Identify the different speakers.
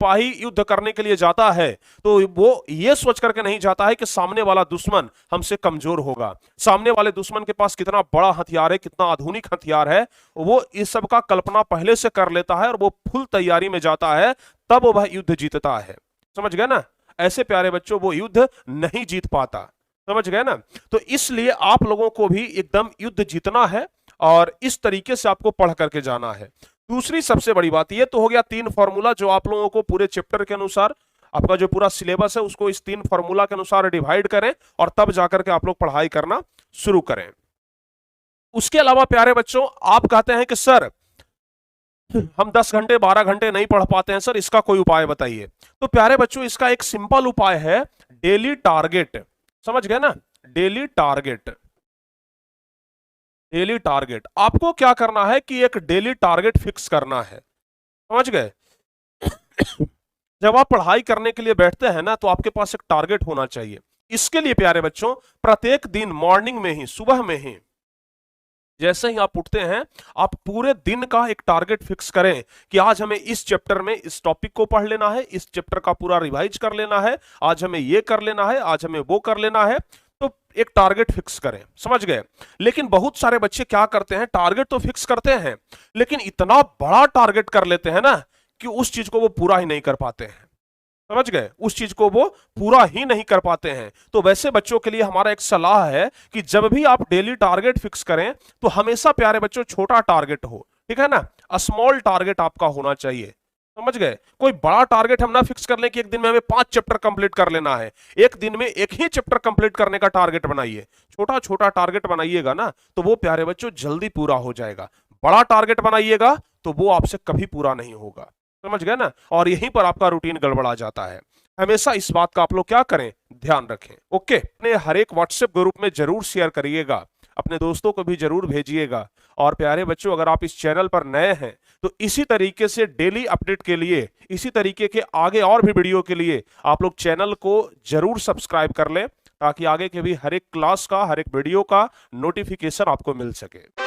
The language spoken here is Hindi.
Speaker 1: सिपाही युद्ध करने के लिए जाता है तो वो ये सोच करके नहीं जाता है कि सामने वाला दुश्मन हमसे कमजोर होगा, सामने वाले दुश्मन के पास कितना बड़ा हथियार है, कितना आधुनिक हथियार है, वो इस सब का कल्पना पहले से कर लेता है और वो फुल तैयारी में जाता है, तब वह युद्ध जीतता है। समझ गए ना? ऐसे प्यारे बच्चों वो युद्ध नहीं जीत पाता। समझ गए ना? तो इसलिए आप लोगों को भी एकदम युद्ध जीतना है और इस तरीके से आपको पढ़ करके जाना है। दूसरी सबसे बड़ी बात ये तो हो गया 3 फॉर्मूला जो आप लोगों को पूरे चैप्टर के अनुसार, आपका जो पूरा सिलेबस है उसको इस 3 फॉर्मूला के अनुसार डिवाइड करें और तब जाकर के आप लोग पढ़ाई करना शुरू करें। उसके अलावा प्यारे बच्चों आप कहते हैं कि सर हम 10 घंटे 12 घंटे नहीं पढ़ पाते हैं सर, इसका कोई उपाय बताइए। तो प्यारे बच्चों इसका एक सिंपल उपाय है, डेली टारगेट। समझ गए ना? Daily target. डेली टारगेट आपको क्या करना है कि एक डेली टारगेट फिक्स करना है। समझ गए? जब आप पढ़ाई करने के लिए बैठते हैं ना तो आपके पास एक टारगेट होना चाहिए। इसके लिए प्यारे बच्चों प्रत्येक दिन मॉर्निंग में ही, सुबह में ही जैसे ही आप उठते हैं आप पूरे दिन का एक टारगेट फिक्स करें कि आज हमें इस चैप्टर में इस टॉपिक को पढ़ लेना है, इस चैप्टर का पूरा रिवाइज कर लेना है, आज हमें ये कर लेना है, आज हमें वो कर लेना है। तो एक टारगेट फिक्स करें। समझ गए? लेकिन बहुत सारे बच्चे क्या करते हैं, टारगेट तो फिक्स करते हैं लेकिन इतना बड़ा टारगेट कर लेते हैं ना कि उस चीज को वो पूरा ही नहीं कर पाते हैं। समझ गए? उस चीज को वो पूरा ही नहीं कर पाते हैं। तो वैसे बच्चों के लिए हमारा एक सलाह है कि जब भी आप डेली टारगेट फिक्स करें तो हमेशा प्यारे बच्चों छोटा टारगेट हो, ठीक है ना? स्मॉल टारगेट आपका होना चाहिए। समझ गए? कोई बड़ा टारगेट हम ना फिक्स कर लें कि एक दिन में हमें 5 चैप्टर कंप्लीट कर लेना है। एक दिन में एक ही चैप्टर कंप्लीट करने का टारगेट बनाइए। छोटा छोटा टारगेट बनाइएगा ना तो वो प्यारे बच्चों जल्दी पूरा हो जाएगा। बड़ा टारगेट बनाइएगा तो वो आपसे कभी पूरा नहीं होगा। समझ गए ना? और यहीं पर आपका रूटीन गड़बड़ा जाता है। हमेशा इस बात का आप लोग क्या करें, ध्यान रखें। ओके, अपने हर एक व्हाट्सएप ग्रुप में जरूर शेयर करिएगा, अपने दोस्तों को भी जरूर भेजिएगा। और प्यारे बच्चों अगर आप इस चैनल पर नए हैं तो इसी तरीके से डेली अपडेट के लिए, इसी तरीके के आगे और भी वीडियो के लिए आप लोग चैनल को जरूर सब्सक्राइब कर लें ताकि आगे के भी हर एक क्लास का, हर एक वीडियो का नोटिफिकेशन आपको मिल सके।